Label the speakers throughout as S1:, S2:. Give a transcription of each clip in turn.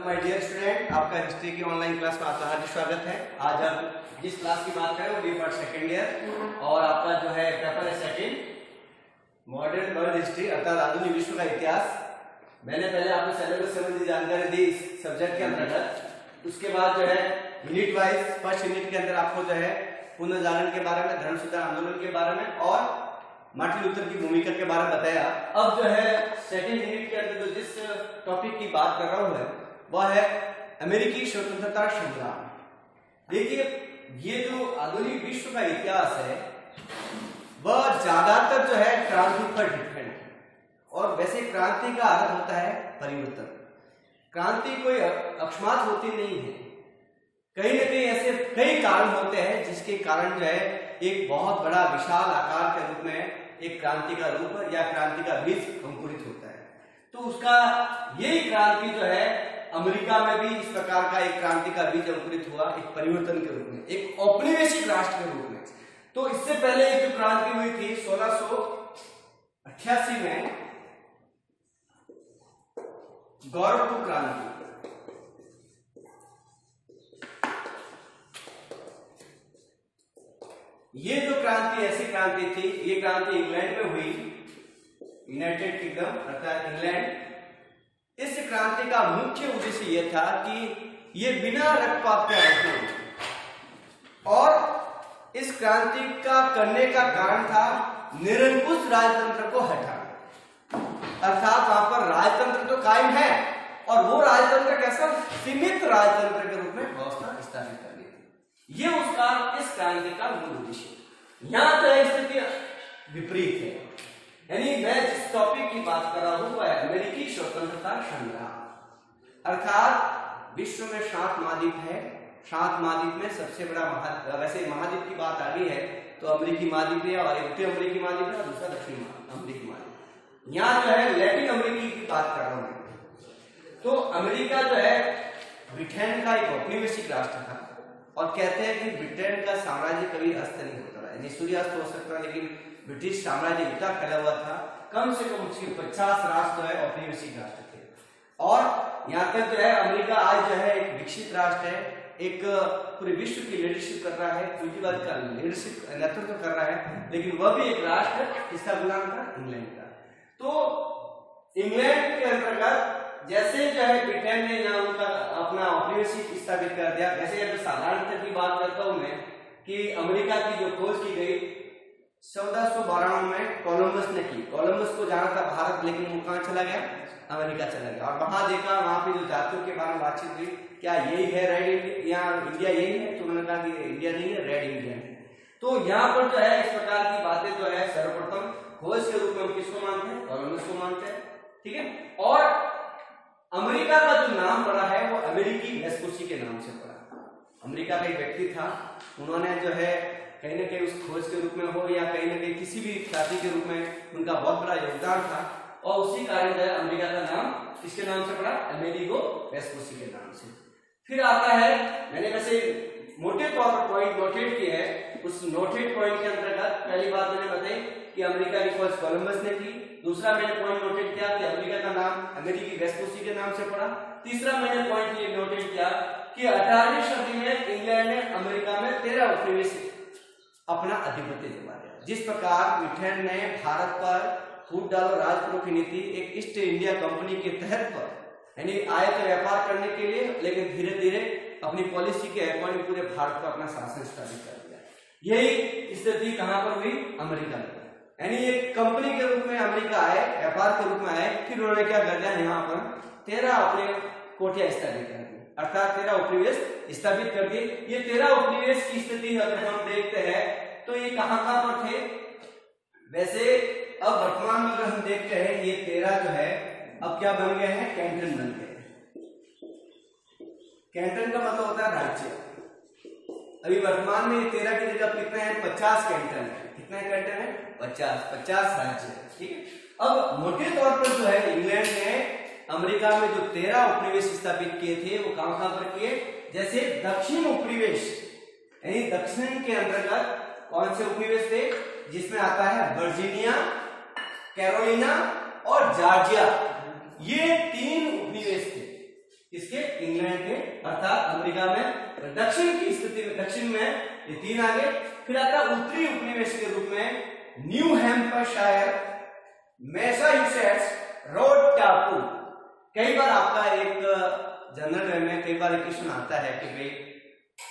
S1: My dear student, आपका history की online class में आपका हार्दिक स्वागत है। आज हम जिस क्लास की बात करें वो बी पार्ट सेकेंड ईयर और आपका जो है पेपर है सेकेंड मॉडर्न वर्ल्ड हिस्ट्री अर्थात आधुनिक विश्व का इतिहास। मैंने पहले आपको सिलेबस संबंधी जानकारी दी इस सब्जेक्ट के अंतर्गत। उसके बाद जो है यूनिट वाइज फर्स्ट यूनिट के अंदर आपको जो है पुनर्जागरण के बारे में, धर्म सुधार आंदोलन के बारे में और मार्टिन लूथर की भूमिका के बारे में बताया। अब जो है सेकेंड यूनिट के अंदर जो जिस टॉपिक की बात कर रहा हूं वह है अमेरिकी स्वतंत्रता संग्राम। देखिए, ये जो आधुनिक विश्व का इतिहास है वह ज्यादातर जो है क्रांति पर डिपेंड है। और वैसे क्रांति का अर्थ होता है परिवर्तन। क्रांति कोई अकस्मात होती नहीं है, कहीं न कहीं ऐसे कई कारण होते हैं जिसके कारण जो है एक बहुत बड़ा विशाल आकार के रूप में एक क्रांति का रूप या क्रांति का बीज अंकुरित होता है। तो उसका यही क्रांति जो है अमेरिका में भी इस प्रकार का एक क्रांति का बीज अंकुरित हुआ, एक परिवर्तन के रूप में, एक औपनिवेशिक राष्ट्र के रूप में। तो इससे पहले एक जो क्रांति हुई थी 1688 में, गौरवपुर क्रांति। ये जो क्रांति ऐसी क्रांति थी, ये क्रांति इंग्लैंड में हुई, यूनाइटेड किंगडम अर्थात इंग्लैंड। इस क्रांति का मुख्य उद्देश्य यह था कि ये बिना रक्तपात के आरंभ हुई और इस क्रांति का करने का कारण था निरंकुश राजतंत्र को हटाना। अर्थात वहां पर राजतंत्र तो कायम है और वो राजतंत्र कैसा, सीमित राजतंत्र के रूप में व्यवस्था स्थापित करनी थी। ये उसका इस क्रांति का मूल उद्देश्य। यहां तो स्थिति विपरीत है, यानी मैं जिस टॉपिक की बात कर रहा हूं वह है अमेरिकी स्वतंत्रता संग्राम। अर्थात विश्व में 7 महाद्वीप है, 7 महाद्वीप में सबसे बड़ा वैसे महाद्वीप की बात आ गई है तो अमेरिकी महाद्वीप है और एक उत्तरी अमेरिकी महाद्वीप है और दूसरा दक्षिण अमेरिकी महाद्वीप। यहां जो है लैटिन अमेरिकी की बात कर रहा हूं। तो अमेरिका जो है ब्रिटेन का एक औपनिवेशिक राष्ट्र था और कहते हैं कि ब्रिटेन का साम्राज्य कभी अस्त नहीं होता रहा, यानी सूर्यास्त हो सकता, लेकिन ब्रिटिश साम्राज्य इतना फैला हुआ था, कम से कम उसके 50 राष्ट्र जो है औपनिवेशिक राष्ट्र थे। और यहाँ तक जो है अमेरिका आज जो है एक विकसित राष्ट्र है, एक पूरे विश्व की लीडरशिप कर रहा है, पूंजीवाद का लीडरशिप नेतृत्व कर रहा है, लेकिन वह भी एक राष्ट्र किसका गुलाम था, इंग्लैंड का। तो इंग्लैंड के अंतर्गत जैसे जो है ब्रिटेन ने यहाँ उनका अपना औपनिवेशिक स्थापित कर दिया, वैसे अगर साधारणतः की बात करता हूं मैं कि अमेरिका की जो खोज की गई 1492 में कोलंबस ने की। कोलंबस को जाना था भारत, लेकिन वो कहां चला गया, अमेरिका चला गया और वहां देखा, वहां पे जो जातियों के बारे में बातचीत हुई, क्या यही है रेड इंडिया, इंडिया यही है, तो उन्होंने कहा कि इंडिया नहीं है, रेड इंडिया है। तो यहाँ पर जो है इस प्रकार की बातें जो है सर्वप्रथम खोज के रूप में हम किसको मानते हैं, कोलंबस को मानते हैं, ठीक है। और अमेरिका का जो नाम पड़ा है वो अमेरिकी वेस्पुसी के नाम से पड़ा। अमेरिका का एक व्यक्ति था, उन्होंने जो है कहीं ना कहीं उस खोज के रूप में हो या कहीं ना कहीं किसी भी ख्याति के रूप में उनका बहुत बड़ा योगदान था और उसी कारण जो है अमेरिका का नाम किसके नाम से पड़ा, अमेरिगो वेस्पुसी के नाम से। फिर आता है, मैंने वैसे मोटे तौर पर पॉइंट नोटेट किए हैं, उस नोटेड पॉइंट के अंतर्गत पहली बात मैंने बताई कि अमेरिका की खोज कोलंबस ने की। दूसरा मैंने पॉइंट नोटेट किया कि अमेरिका का नाम अमेरिकी वेस्पुसी के नाम से पड़ा। तीसरा मैंने पॉइंट ये नोटेट किया कि 18वीं सदी में इंग्लैंड ने अमेरिका में 13 उपनिवेश अपना आधिपत्य जमा दिया। जिस प्रकार ब्रिटेन ने भारत पर फूट डालो राजपुरों की नीति एक ईस्ट इंडिया कंपनी के तहत पर, यानी आयात व्यापार करने के लिए, लेकिन धीरे धीरे अपनी पॉलिसी के अकॉर्डिंग पूरे भारत पर अपना शासन स्थापित कर दिया। यही स्थिति कहां पर हुई, अमेरिका में। यानी एक कंपनी के रूप में अमेरिका आए, व्यापार के रूप में आए, फिर उन्होंने क्या कर दिया, यहाँ पर 13 अपने कोठियां स्थापित कर दी, अर्थात 13 उपनिवेश स्थापित कर दिए। ये 13 उपनिवेश की स्थिति अगर हम देखते हैं तो ये कहां पर थे, वैसे अब वर्तमान में अगर हम देखते हैं ये 13 जो है अब क्या बन गए हैं, कैंटन बन गए। कैंटन का मतलब होता है राज्य। अभी वर्तमान में ये 13 की जगह कितने हैं, 50 कैंटन है। कितने कैंटन है, 50 राज्य, ठीक है। अब मोटे तौर पर जो है इंग्लैंड ने अमेरिका में जो 13 उपनिवेश स्थापित किए थे वो कहां पर किए, जैसे दक्षिण उपनिवेश, यानी दक्षिण के अंतर्गत कौन से उपनिवेश थे, जिसमें आता है वर्जीनिया, कैरोलिना और जॉर्जिया, ये 3 उपनिवेश थे। इसके इंग्लैंड के अर्थात अमेरिका में दक्षिण की स्थिति में, दक्षिण में ये 3 आ गए। फिर आता उत्तरी उपनिवेश के रूप में न्यू हैम्पशायर, मैसाचुसेट्स, रोड टापू। कई बार आपका एक जनरल में कई बार क्वेश्चन आता है कि भाई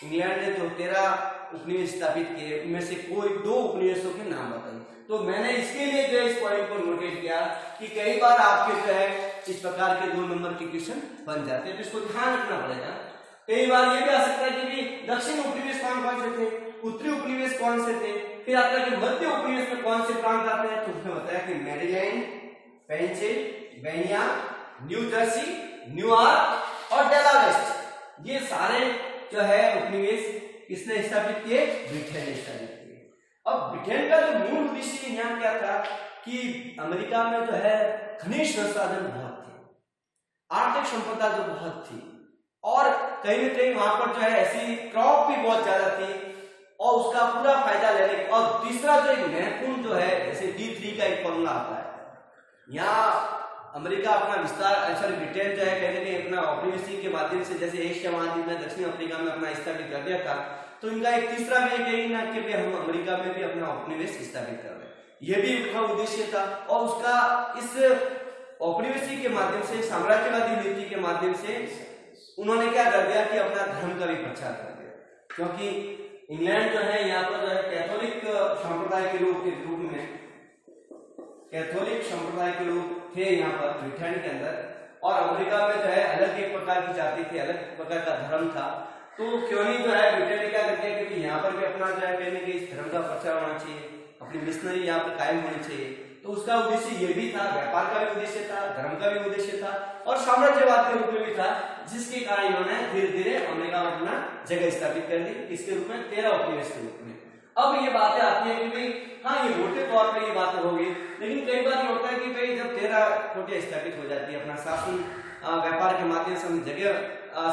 S1: इंग्लैंड ने जो 13 उपनिवेश स्थापित किए उनमें से कोई 2 उपनिवेशों के नाम बताइए। तो मैंने इसके लिए जो इस पॉइंट को नोटेट किया कि कई बार आपके जो है इस प्रकार के 2 नंबर के क्वेश्चन बन जाते हैं, तो इसको ध्यान रखना पड़ेगा। कई बार ये भी आ सकता है कि दक्षिण उपनिवेश कौन से थे, उत्तरी उपनिवेश कौन से थे, फिर आता है कि मध्य उपनिवेश में कौन से प्रांत आते हैं। तो उसने बताया कि Maryland, Pennsylvania, new Jersey, New York और डेलावेस्ट, ये सारे जो है उपनिवेश किसने स्थापित किए? ब्रिटेन ने स्थापित किए। अब ब्रिटेन का जो मूल उद्देश्य यहाँ क्या था कि अमेरिका में जो है खनिज संसाधन बहुत थे, आर्थिक संपदा जो बहुत थी, और कहीं न कहीं वहां पर जो है ऐसी क्रॉप भी बहुत ज्यादा थी और उसका पूरा फायदा लेने। और तीसरा जो एक महत्वपूर्ण जो है, जैसे D3 का एक फॉर्मूला आता है, यहाँ अमेरिका अपना विस्तार, सॉरी ब्रिटेन जो है कहने के अपना औपनिवेशिक के माध्यम से जैसे एशिया महाद्वीप में, दक्षिण अफ्रीका में अपना स्थापित कर दिया था, तो इनका एक तीसरा भी यही ना कि हम अमेरिका में भी अपना औपनिवेश स्थापित कर रहे हैं, ये भी उनका उद्देश्य था। और उसका इस औपनिवेशिक के माध्यम से, साम्राज्यवादी नीति के माध्यम से उन्होंने क्या कर दिया कि अपना धर्म का भी प्रचार कर दिया, क्योंकि इंग्लैंड जो है यहाँ पर जो है कैथोलिक संप्रदाय के रूप में, कैथोलिक संप्रदाय के लोग थे यहाँ पर ब्रिटेन के अंदर, और अमेरिका में जो है अलग एक प्रकार की जाति थी, अलग प्रकार का धर्म था। तो क्यों नहीं जो है ब्रिटेन ने क्या कर दिया, क्योंकि यहाँ पर भी अपना जो है कहने के इस धर्म का प्रचार होना चाहिए, अपनी मिशनरी यहाँ पर कायम होनी चाहिए। तो उसका उद्देश्य ये भी था, व्यापार का भी उद्देश्य था, धर्म का भी उद्देश्य था और साम्राज्यवाद के रूप में भी था, जिसके कारण इन्होंने धीरे धीरे अमेरिका में अपना जगह स्थापित कर दी, इसके रूप में 13 उपनिवेश के रूप में। अब ये बातें आती है कि भाई हाँ ये मोटे तौर पे ये बातें होगी, लेकिन कई बार ये होता है कि भाई जब 13 कोटे स्थापित हो जाती है, अपना शासन व्यापार के माध्यम से हम जगह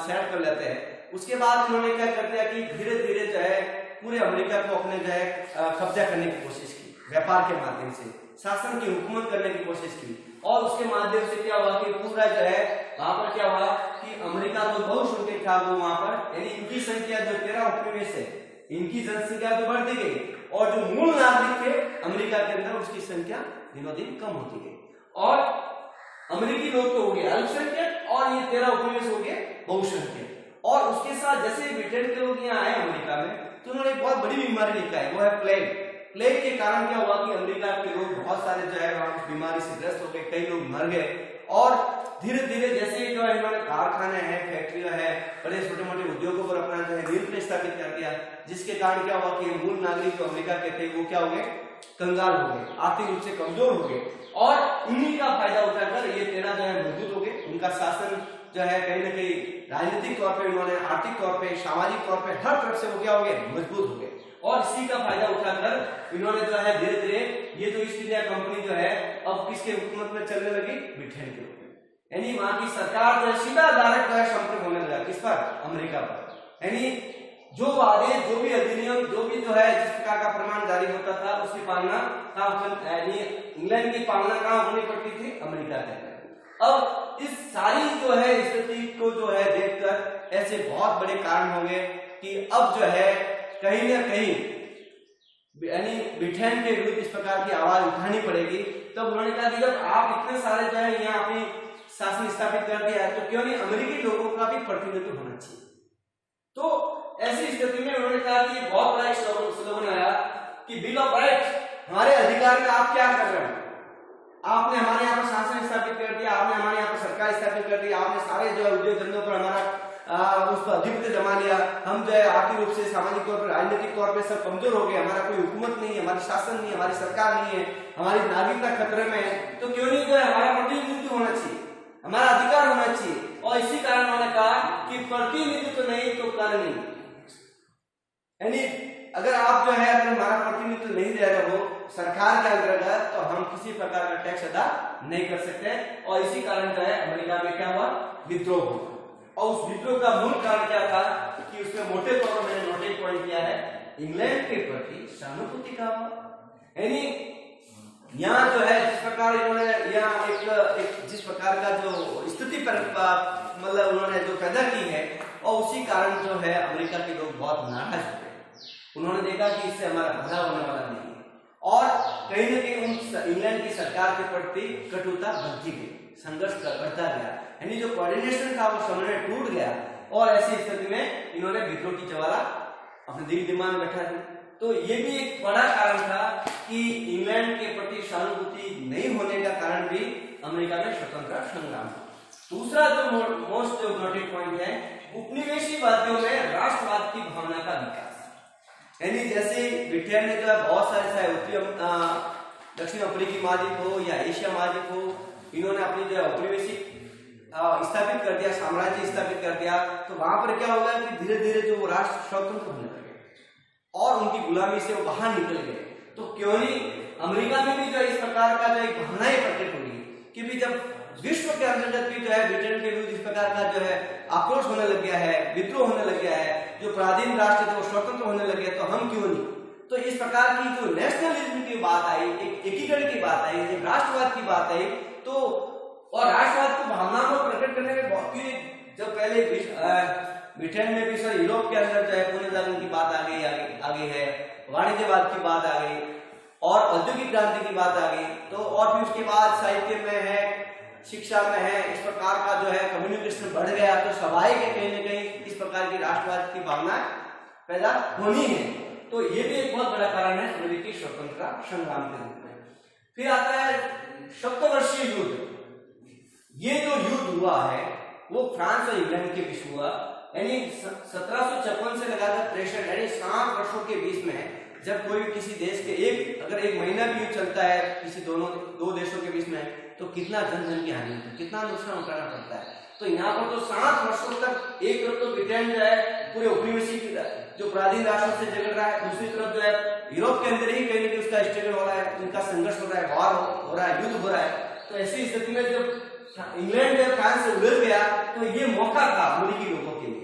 S1: सेट कर लेते हैं, उसके बाद उन्होंने क्या कर दिया कि धीरे धीरे जो है पूरे अमेरिका को अपने जो है कब्जा करने की कोशिश की, व्यापार के माध्यम से शासन की हुकूमत करने की कोशिश की। और उसके माध्यम से क्या हुआ कि पूरा जो है वहां पर क्या हुआ कि अमेरिका जो बहुसंख्यक था वो वहां पर, यानी इनकी संख्या जो 13 उपनिवेश है, इनकी जनसंख्या तो बढ़ती गई और जो मूल नागरिक थे अमेरिका के अंदर उसकी संख्या दिनों दिन कम होती गई, और अमेरिकी लोग तो हो गए अल्पसंख्यक और ये 13 उपनिवेश हो गए बहुसंख्यक। और उसके साथ जैसे ब्रिटेन के लोग यहाँ आए अमेरिका में, तो उन्होंने एक बहुत बड़ी बीमारी लिखा है, वो है प्लेग। प्लेग के कारण क्या हुआ कि अमेरिका के लोग बहुत सारे जो है वहां बीमारी से ग्रस्त हो गए, कई लोग मर गए। और धीरे धीरे जैसे जो है इन्होंने कारखाने हैं, फैक्ट्रियां हैं, बड़े छोटे मोटे उद्योगों पर अपना जो है नींव स्थापित कर दिया, जिसके कारण क्या हुआ कि मूल नागरिक जो अमेरिका के थे वो क्या हो गए, कंगाल हो गए, आर्थिक रूप से कमजोर हो गए। और इन्हीं का फायदा उठाकर ये 13 जो है मजबूत हो गए, उनका शासन जो है कहीं ना कहीं राजनीतिक तौर पर उन्होंने, आर्थिक तौर पर, सामाजिक तौर पर, हर तरफ से वो क्या हो गए, मजबूत हो गए। और इसी का फायदा उठाकर इन्होंने जो है धीरे धीरे ये जो ईस्ट इंडिया कंपनी जो है अब किसके हुकूमत में चलने लगी, ब्रिटेन के रूप में, यानी वहां की सरकार जो है सीधा डायरेक्ट जो है संपर्क होने लगा, किस पर, अमेरिका पर। यानी जो आदेश, जो भी अधिनियम, जो भी जो है जिस प्रकार का प्रमाण जारी होता था उसकी पालना यानी इंग्लैंड की पालना कहाँ होनी पड़ती थी, अमेरिका के अंदर। अब इस सारी जो है स्थिति को जो है देखकर ऐसे बहुत बड़े कारण होंगे कि अब जो है कहीं ना कहीं यानी ब्रिटेन के विरुद्ध इस प्रकार की आवाज उठानी पड़ेगी। तब उन्होंने कहा कि जब आप इतने सारे जो है यहाँ अपनी शासन स्थापित कर दिया है, तो क्यों नहीं अमेरिकी लोगों का भी प्रतिनिधित्व होना चाहिए। तो ऐसी स्थिति में उन्होंने कहा कि बहुत बड़ा स्लोगन आया कि बिल ऑफ राइट, हमारे अधिकार का आप क्या कर रहे हैं, आपने हमारे यहाँ पर शासन स्थापित कर दिया, आपने हमारे यहाँ पर सरकार स्थापित कर दी, आपने सारे जो है उद्योग धंधों पर हमारा उस पर अधिपत्य जमा लिया, हम जो है आर्थिक रूप से, सामाजिक तौर पर, राजनीतिक तौर पर सब कमजोर हो गए, हमारा कोई हुकूमत नहीं है, हमारी शासन नहीं है, हमारी सरकार नहीं है, हमारी नागरिकता खतरे में है, तो क्यों नहीं जो है हमारा प्रतिनिधित्व होना चाहिए, हमारा अधिकार होना चाहिए। और इसी कारण उन्होंने कहा कि प्रतिनिधित्व नहीं तो कर नहीं, यानी अगर आप जो है अगर हमारा प्रतिनिधित्व नहीं दे रहे हो सरकार के अंतर्गत, तो हम किसी प्रकार का टैक्स अदा नहीं कर सकते। और इसी कारण जो है अमेरिका में क्या हुआ, विद्रोह हुआ। और उस विद्रोह का मूल कारण क्या था कि उसमें मोटे तौर पर मैंने नोटेट पॉइंट किया है, इंग्लैंड के प्रति सहानुभूति का, यानी यहाँ जो है जिस प्रकार इन्होंने यहाँ एक जिस प्रकार का जो स्थिति पर मतलब उन्होंने जो पैदा की है, और उसी कारण जो है अमेरिका के लोग बहुत नाराज हो गए। उन्होंने देखा कि इससे हमारा भला होने वाला नहीं है, और कहीं न कहीं उन इंग्लैंड की सरकार के प्रति कटुता बढ़ती गई, संघर्ष बढ़ता गया, यानी जो कोऑर्डिनेशन था वो समय टूट गया, और ऐसी स्थिति में इन्होंने विद्रोह की ज्वाला अपने दिल दिमाग में बैठा दी। तो ये भी एक बड़ा कारण था कि इंग्लैंड के प्रति सहानुभूति नहीं होने का कारण भी अमेरिका में स्वतंत्रता संग्राम। दूसरा जो मोस्ट नोटेड पॉइंट है, उपनिवेशवादियों में राष्ट्रवाद की भावना का विकास। यानी जैसे ब्रिटेन ने जो है बहुत सारे चाहे उत्तरी दक्षिण अफ्रीकी महाद्वीप हो या एशिया महाद्वीप हो, इन्होंने अपनी जो है उपनिवेशी स्थापित कर दिया, साम्राज्य स्थापित कर दिया, तो वहां पर क्या होगा कि धीरे धीरे जो वो राष्ट्र स्वतंत्र होने लगे और उनकी गुलामी से वो बाहर निकल गए। तो क्यों नहीं अमेरिका में भी जो इस प्रकार का जो एक भावनाएं प्रकट होगी कि भी जब विश्व के अंतर्गत भी जो है ब्रिटेन के विरुद्ध इस प्रकार का जो है आक्रोश होने लग गया है, विद्रोह होने लग गया है, जो पराधीन राष्ट्र थे वो स्वतंत्र होने लग गया, तो हम क्यों नहीं। तो इस प्रकार की जो नेशनलिज्म की बात आई, एक एकीकरण की बात आई, एक राष्ट्रवाद की बात आई, तो और राष्ट्रवाद की भावना को प्रकट करने में बहुत ही जब पहले ब्रिटेन में भी सर यूरोप के अंदर जो है पुनर्जागरण की बात आगे है, वाणिज्यवाद की बात आ गई और औद्योगिक क्रांति की बात आ गई, तो और फिर उसके बाद साहित्य में है, शिक्षा में है, इस प्रकार का जो है कम्युनिकेशन बढ़ गया, तो स्वाभाविक है कहीं न कहीं इस प्रकार की राष्ट्रवाद की भावना पैदा होनी है। तो ये भी एक बहुत बड़ा कारण है अमेरिकी स्वतंत्रता संग्राम के रूप में। फिर आता है सप्तवर्षीय युद्ध। ये जो युद्ध हुआ है वो फ्रांस और इंग्लैंड के बीच हुआ, यानी 1756 से लगाकर 63 यानी 7 वर्षों के बीच में जब कोई किसी देश के अगर एक महीना भी युद्ध चलता है किसी दो देशों के बीच में, तो कितना धन की हानि होती है, कितना नुकसान उठाना पड़ता है। तो यहाँ पर तो 7 वर्षों तक एक तरफ तो ब्रिटेन जो है पूरे उपनिवेशी जो पराधीन राष्ट्रों से झगड़ रहा है, दूसरी तरफ जो है यूरोप के अंदर ही कहीं ना उसका स्ट्रगल हो रहा है, उनका संघर्ष हो रहा है, वॉर हो रहा है, युद्ध हो रहा है। तो ऐसी स्थिति में जब इंग्लैंड में फ्रांस से उलझ गया, तो ये मौका था अमेरिकी लोगों के लिए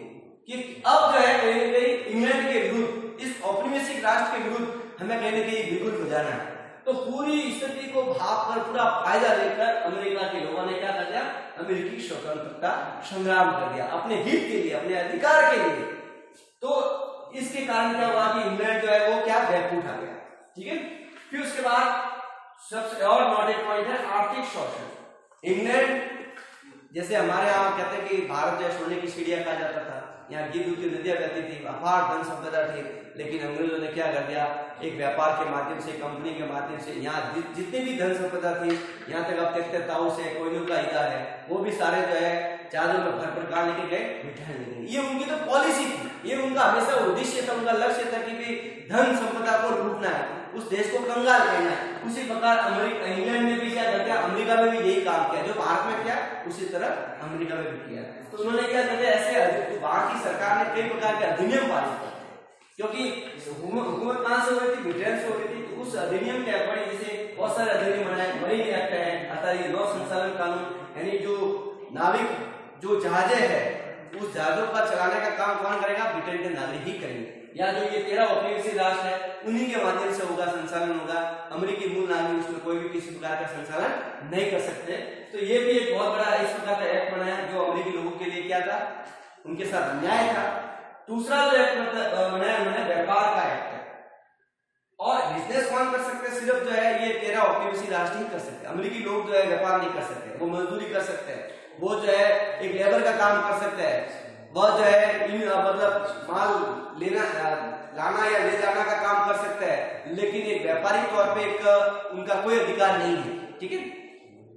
S1: कि अब जो है कहीं ना कहीं इंग्लैंड के विरुद्ध, इस औपनिवेशिक राष्ट्र के विरुद्ध हमें कहीं ना कहीं बिल्कुल बजाना है। तो पूरी स्थिति को भाप कर पूरा फायदा लेकर अमेरिका के लोगों ने क्या कर दिया, अमेरिकी स्वतंत्रता संग्राम कर दिया अपने हित के लिए, अपने अधिकार के लिए। तो इसके कारण क्या हुआ कि इंग्लैंड जो है वो क्या बैकफुट आ गया, ठीक है। फिर उसके बाद सबसे और नोटेड पॉइंट है आर्थिक शोषण। इंग्लैंड जैसे हमारे यहाँ कहते हैं कि भारत जो सोने की चिड़िया कहा जाता था, यहाँ गिर की नदियां बहती थी, अपार धन संपदा थी, लेकिन अंग्रेजों ने क्या कर दिया, एक व्यापार के माध्यम से, कंपनी के माध्यम से यहाँ जितनी भी धन संपदा थी, यहाँ तक अब देखते ताऊ से कोयलों का हिस्सा है, वो भी सारे जो है चादर में भर प्रकार लेके गए, बिठाने लगे। ये उनकी तो पॉलिसी थी, ये उनका हमेशा उद्देश्य था, उनका लक्ष्य था कि भी धन संपदा को लूटना है, उस देश को कंगाल करना है। उसी प्रकार इंग्लैंड ने भी क्या कर दिया, अमेरिका में भी यही काम किया, जो भारत में किया उसी तरह अमेरिका में भी किया। तो उन्होंने क्या कर दिया, ऐसे वहां की सरकार ने कई प्रकार के अधिनियम पारित किए, क्योंकि हुकूमत कहां से हो रही थी, ब्रिटेन से हो रही थी। तो उस अधिनियम के अकॉर्डिंग जैसे बहुत सारे अधिनियम बनाए, मरीन एक्ट है, अर्थात ये नौ संचालन कानून, यानी जो नाविक जो जहाजे है उस जहाजों का चलाने का काम कौन करेगा, ब्रिटेन के नागरिक ही करेंगे, या जो ये 13 उपनिवेशी राष्ट्र है उन्हीं के माध्यम से होगा, संचालन होगा। अमेरिकी मूल नागरिक उसमें कोई भी किसी प्रकार का संचालन नहीं कर सकते। तो ये भी एक बहुत बड़ा इस प्रकार का एक्ट बनाया जो अमेरिकी लोगों के लिए क्या था, उनके साथ अन्याय था। दूसरा जो एक्ट बनाया उन्होंने व्यापार का एक्ट है, और बिजनेस कौन कर सकते हैं, सिर्फ जो है ये 13 उपनिवेशी राष्ट्र ही कर सकते हैं। अमेरिकी लोग जो है व्यापार नहीं कर सकते, वो मजदूरी कर सकते हैं, वो जो है एक लेबर का काम कर सकते हैं, वह जो है मतलब माल लाना या ले जाना का काम कर सकते हैं, लेकिन एक व्यापारिक तौर पे एक उनका कोई अधिकार नहीं है, ठीक है।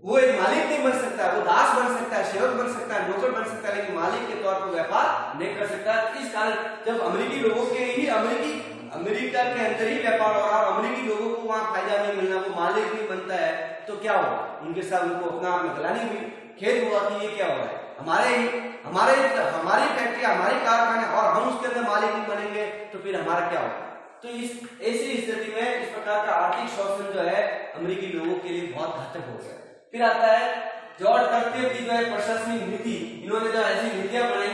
S1: वो एक मालिक नहीं बन सकता, वो दास बन सकता है, सेवक बन सकता है, नौकर बन सकता है, लेकिन मालिक के तौर पर व्यापार नहीं कर सकता। इस कारण जब अमेरिकी लोगों के ही अमेरिका के अंदर ही व्यापार हो रहा है और अमेरिकी लोगों को वहां फायदा नहीं मिलना, वो मालिक नहीं बनता है, तो क्या हुआ, उनके साथ उनको अपना आप में गलानी हुई, खेद हुआ कि ये क्या हो रहा है, हमारी फैक्ट्री, हमारी कारखाने, और हम उसके अंदर मालिक नहीं बनेंगे तो फिर हमारा क्या होगा। तो इस ऐसी स्थिति में इस प्रकार का आर्थिक शोषण जो है अमेरिकी लोगों के लिए बहुत घातक हो गया। फिर आता है जॉर्ज कर्तव्य की जो है प्रशासनिक नीति, इन्होंने जो ऐसी नीतियां बनाई,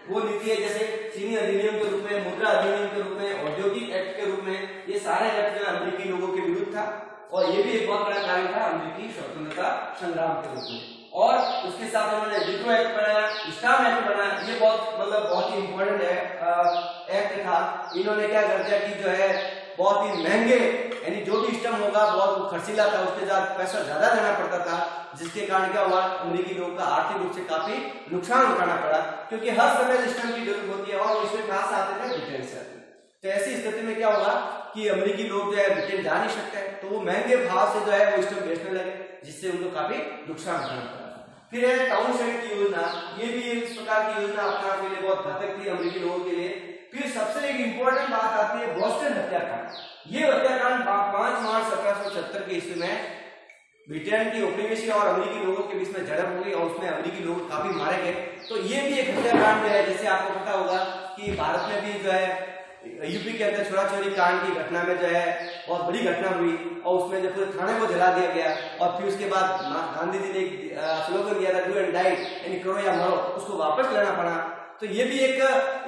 S1: वो नीति है जैसे चीनी अधिनियम के रूप में, मुद्रा अधिनियम के रूप में, औद्योगिक एक्ट के रूप में, ये सारे एक्ट जो है अमेरिकी लोगों के विरुद्ध था। और ये भी एक बहुत बड़ा कारण था अमेरिकी स्वतंत्रता संग्राम के रूप में। और उसके साथ उन्होंने वीटो एक्ट बनाया, स्टाम एक्ट बनाया, ये बहुत ही इंपॉर्टेंट एक्ट था। इन्होंने क्या कर दिया कि जो है बहुत ही महंगे, यानी जो भी स्टम होगा बहुत खर्चीला था, उसके साथ पैसा ज्यादा देना पड़ता था, जिसके कारण क्या हुआ, अमेरिकी लोगों का आर्थिक रूप से काफी नुकसान उठाना पड़ा, क्योंकि हर समय स्टम की जरूरत होती है और इसमें कहां से आते थे, ब्रिटेन से आते। तो ऐसी स्थिति में क्या होगा कि अमेरिकी लोग जो है ब्रिटेन जा नहीं सकते, तो वो महंगे भाव से जो है वो स्टम बेचने लगे, जिससे उनको काफी नुकसान उठाना पड़ा। फिर है टाउनशेंड की योजना, ये भी इस प्रकार की योजना अपना के लिए बहुत घातक थी अमेरिकी लोगों के लिए। फिर सबसे एक इंपॉर्टेंट बात आती है बोस्टन हत्याकांड। ये हत्याकांड 5 मार्च 1776 के ईस्वी में ब्रिटेन की औपनिवेशिक और अमेरिकी लोगों के बीच में झड़प हुई और उसमें अमेरिकी लोग काफी मारे गए। तो ये भी एक हत्याकांड है, जैसे आपको पता होगा कि भारत में भी जो है यूपी के अंदर छोरा छोरी कांड की घटना में जो है बहुत बड़ी घटना हुई और उसमें जो पूरे थाने को जला दिया गया और फिर उसके बाद गांधी जी ने एक स्लोगन दिया था, डू एंड डाई, यानी करो या मरो, उसको वापस लेना पड़ा। तो ये भी एक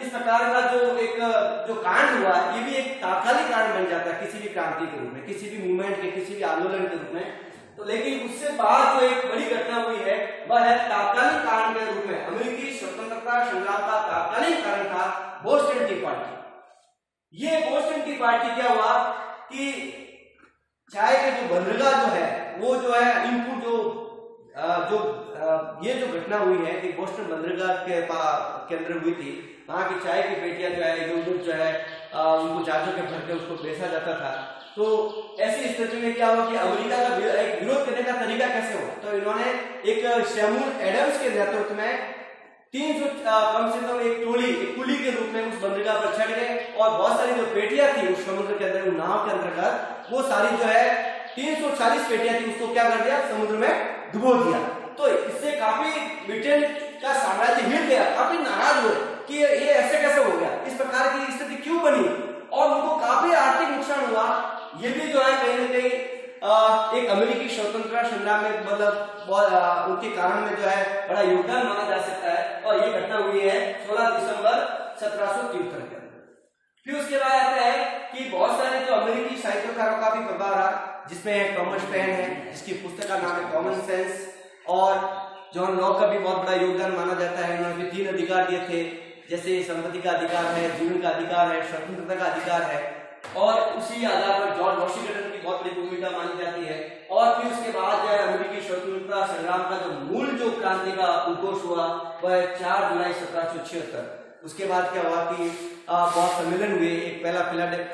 S1: इस प्रकार का जो कांड हुआ, ये भी एक तात्कालिक कांड बन जाता है किसी भी क्रांति के रूप में, किसी भी मूवमेंट के, किसी भी आंदोलन के रूप में। तो लेकिन उससे बाद जो एक बड़ी घटना हुई है वह है तात्कालिक कांड के रूप में अमेरिकी स्वतंत्रता संग्राम का तात्कालिक कारण था बोस्टन टी पार्टी। ये बोस्टन टी पार्टी क्या हुआ कि चाय के जो बंदरगाह जो है वो जो है इनपुट ये जो घटना हुई है कि बोस्टन बंदरगाह के अंदर हुई थी, वहां की चाय की पेटियां जो है इधर जो है उनको जहाजों के भर के उसको बेचा जाता था। तो ऐसी स्थिति में क्या हुआ कि अमेरिका का एक विरोध करने का तरीका कैसे हुआ, तो इन्होंने एक सैमुअल एडम्स के नेतृत्व में 300 कम से कम एक टोली, एक कुली के रूप में उस बंदरगाह पर चढ़ गए और बहुत सारी जो पेटियां थी उस समुद्र के अंदर, नाव के अंतर्गत, वो सारी जो है 340 पेटियां थी, उसको क्या कर दिया, समुद्र में डुबो दिया। तो इससे काफी ब्रिटेन का साम्राज्य हिल गया, काफी नाराज हुए कि ये ऐसे कैसे हो गया, इस प्रकार की स्थिति क्यों बनी, और उनको काफी आर्थिक नुकसान हुआ। ये भी जो है कहीं ना कहीं एक अमेरिकी स्वतंत्रता संग्राम में मतलब उनके कारण में जो है बड़ा योगदान माना जा सकता है। और ये घटना हुई है 16 दिसंबर 1773 के अंदर। फिर उसके बाद आता है कि बहुत सारे जो अमेरिकी साहित्यकारों का भी प्रभाव रहा, जिसमें टॉमस पेन है, जिसकी पुस्तक का नाम है कॉमन सेंस, और जॉन लॉक का भी बहुत बड़ा योगदान माना जाता है। उन्होंने 3 अधिकार दिए थे, जैसे संपत्ति का अधिकार है, जीवन का अधिकार है, स्वतंत्रता का अधिकार है, और उसी आधार पर जॉर्ज वॉशिंगटन की बहुत बड़ी भूमिका मानी जाती है। और फिर उसके बाद जो है अमेरिकी स्वतंत्रता संग्राम का जो मूल जो क्रांति का उद्घोष हुआ वह 4 जुलाई 1776। उसके बाद क्या हुआ कि बहुत सम्मेलन हुए। एक पहला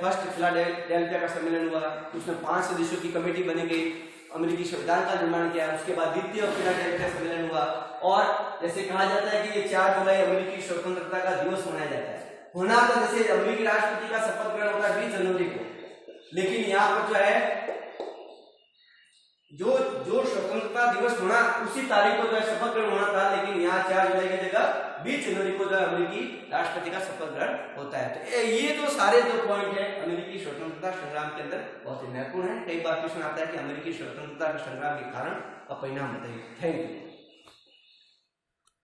S1: फर्स्ट फिलाडेल्फिया का सम्मेलन हुआ, उसमें 5 सदस्यों की कमेटी बनी गई, अमेरिकी संविधान का निर्माण किया। उसके बाद द्वितीय फिलाडेल्फिया सम्मेलन हुआ, और जैसे कहा जाता है कि ये 4 जुलाई अमेरिकी स्वतंत्रता का दिवस मनाया जाता है। होना तो जैसे अमेरिकी राष्ट्रपति का शपथ ग्रहण होता है 20 जनवरी को, लेकिन यहाँ पर जो है जो स्वतंत्रता दिवस होना उसी तारीख को जो है शपथ ग्रहण होना था, लेकिन यहाँ 4 जुलाई की जगह 20 जनवरी को जो है अमेरिकी राष्ट्रपति का शपथ ग्रहण होता है। तो ये जो सारे जो पॉइंट है अमेरिकी स्वतंत्रता संग्राम के अंदर बहुत ही महत्वपूर्ण है। कई बार क्वेश्चन आता है कि अमेरिकी स्वतंत्रता संग्राम के कारण और परिणाम बताइए। Thank you.